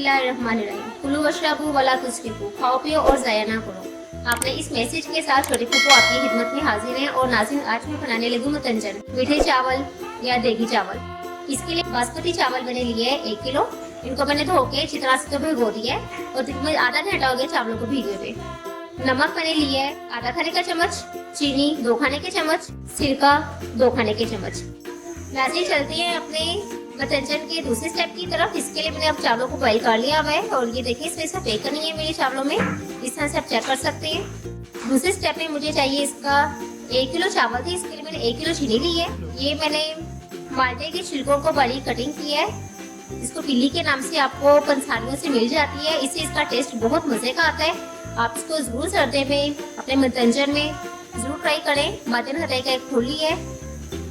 बिस्मिल्लाहिर्रहमानिर्रहीम। कुलू वशरबू वला तुस्रिफू, खाओ पियो और ज़ाया ना करो। आपने इस मैसेज के साथ छोटे फूफू आपकी खिदमत में हाजिर हैं। और नाज़रीन, आज मैं बनाने लगी मुतंजन मीठे चावल या देगी चावल। इसके लिए बासमती चावल मैंने लिए है 1 किलो। इनको मैंने धो के अच्छी तरह से भिगो दिया है और तकरीबन आधा घंटा हो गया चावलों को भीगे हुए। नमक मैंने लिया है आधा खाने का चम्मच, चीनी 2 खाने के चम्मच, सिरका 2 खाने के चम्मच। नाज़रीन, चलते हैं अपने मुतंजन के दूसरे स्टेप की तरफ। इसके लिए मैंने अब चावलों को बॉइल कर लिया हुआ है और ये देखिए इसमें सब बेकन नहीं है मेरे चावलों में, इस तरह से आप चेक कर सकते हैं। दूसरे स्टेप में मुझे चाहिए इसका 1 किलो चावल थी, इसके लिए मैंने 1 किलो चीनी ली है। ये मैंने माल्टे के छिलकों को बारीक कटिंग किया है। इसको पिल्ली के नाम से आपको पंसारियों से मिल जाती है। इससे इसका टेस्ट बहुत मजे का आता है। आप इसको जरूर सर्दी में अपने मुतंजन में जरूर ट्राई करें। बादन हटाई का एक फूल लिया है।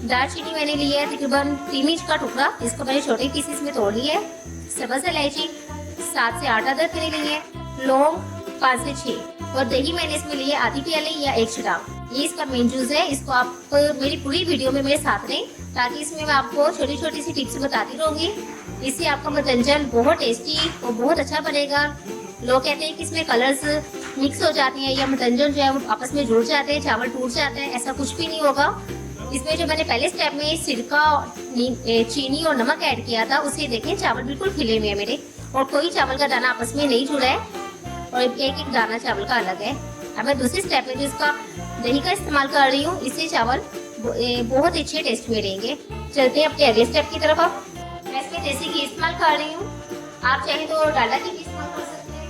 दालचीनी मैंने लिया है तकरीबन 3 इंच का टुकड़ा, इसको मैंने छोटे पीसेस में तोड़ लिया है। सब्ज़ इलायची 7 से 8 अदरक मैंने लिए है। लौंग 5 से 6 और दही मैंने इसमें लिए आधी प्याली या 1 छटाक। ये इसका मेन जूस है। इसको आप मेरी पूरी वीडियो में मेरे साथ रहें, ताकि इसमें मैं आपको छोटी छोटी सी टिप्स बताती रहूँगी। इससे आपका मुतंजन बहुत टेस्टी और बहुत अच्छा बनेगा। लोग कहते हैं कि इसमें कलर्स मिक्स हो जाते हैं या मुतंजन जो है वो आपस में जुड़ जाते हैं, चावल टूट जाते हैं। ऐसा कुछ भी नहीं होगा। इसमें जो मैंने पहले स्टेप में सिरका, चीनी और नमक ऐड किया था, उसे देखें चावल बिल्कुल खिले हुए हैं मेरे, और कोई चावल का दाना आपस में नहीं जुड़ा है और एक एक दाना चावल का अलग है। अब मैं दूसरे स्टेप में जो इसका दही का इस्तेमाल कर रही हूँ, इससे चावल बहुत अच्छे टेस्ट में रहेंगे। चलते हैं अपने अगले स्टेप की तरफ। अब मैं इसमें देसी घी इस्तेमाल कर रही हूँ। आप चाहें तो डालडा घी भी इस्तेमाल कर सकते हैं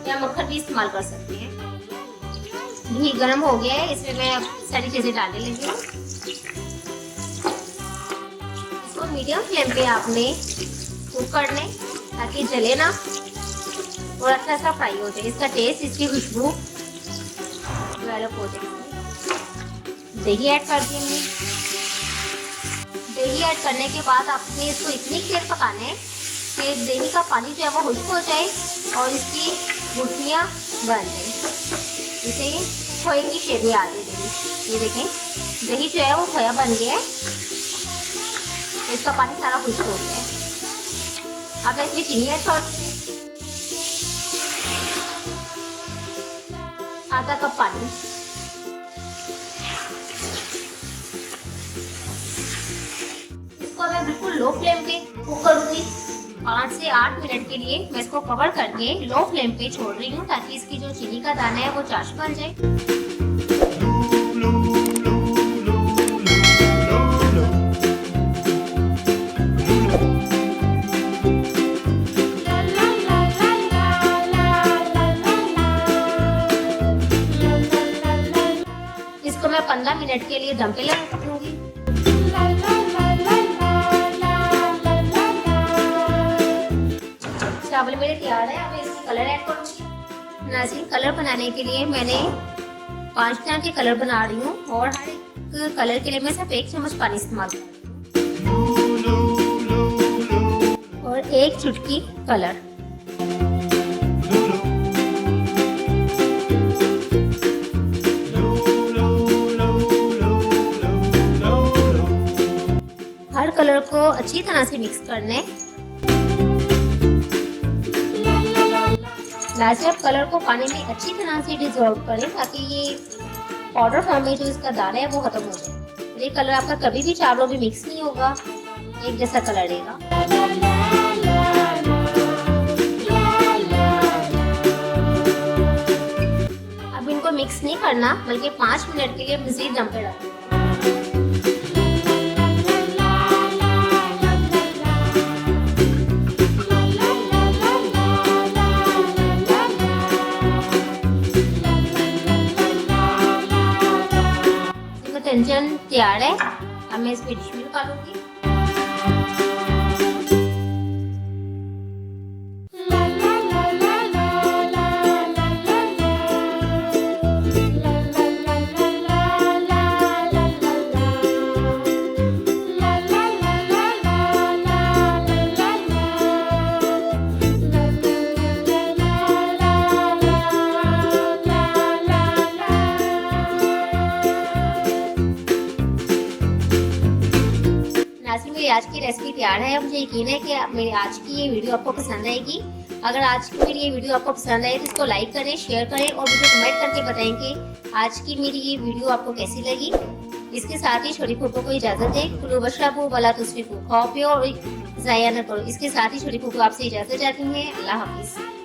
या मक्खन भी इस्तेमाल कर सकते हैं। घी गर्म हो गया है, इसमें मैं सारी चीजें डालने लगी हूँ। इसको मीडियम फ्लेम पे आपने कुक कर लें ताकि जले ना और अच्छा सा फ्राई हो जाए। इसका टेस्ट, इसकी खुशबू डेवलप हो जाए। दही ऐड कर दी हमने। दही ऐड करने के बाद आपने इसको इतनी देर पकाना है कि दही का पानी जो है वो खुश्क हो जाए और इसकी गुठलियाँ बन जाए। इसे खोए की शेप में आ गई दही। ये देखें दही जो है वो खोया बन गया है, इसका पानी सारा खुश्क हो गया है। अब इसमें चीनी ऐड कर आधा कप पानी। इसको मैं बिल्कुल लो फ्लेम पे कुक करूंगी। 5 से 8 मिनट के लिए मैं इसको कवर करके लो फ्लेम पे छोड़ रही हूँ, ताकि इसकी जो चीनी का दाना है वो चाश बन जाए। इसको मैं 15 मिनट के लिए दम पे लगाऊंगी। चावल मेरे तैयार है। अब इसमें कलर ऐड करूंगी। नाज़रीन, कलर बनाने के लिए मैंने 5 तरह के कलर बना रही हूँ और हर एक कलर के लिए मैं सिर्फ 1 चम्मच पानी इस्तेमाल कर रही हूँ और 1 चुटकी कलर। हर कलर को अच्छी तरह से मिक्स करना है। लाजवाब कलर को पानी में अच्छी तरह से डिजोल्व करें, ताकि ये पाउडर फॉर्म में जो इसका दाना है वो खत्म हो जाए। ये कलर आपका कभी भी चावलों में मिक्स नहीं होगा, एक जैसा कलर रहेगा। अब इनको मिक्स नहीं करना, बल्कि 5 मिनट के लिए मजीद दम पे रखना। मुतंजन तैयार है। अब मैं इसमें डिश में निकालूंगी। आज की रेसिपी तैयार है। मुझे यकीन है कि मेरी आज की ये वीडियो आपको पसंद आएगी। अगर आज की मेरी ये वीडियो आपको पसंद आए तो इसको लाइक करें, शेयर करें और मुझे कमेंट करके बताएं कि आज की मेरी ये वीडियो आपको कैसी लगी। इसके साथ ही छोटी फूफो को इजाजत है। कुलू वशरबू वला तुस्रिफू, खाओ पियो और जाया न करो। इसके साथ ही छोटी फूफो आपसे इजाजत चाहती हैं। अल्लाह हाफिज।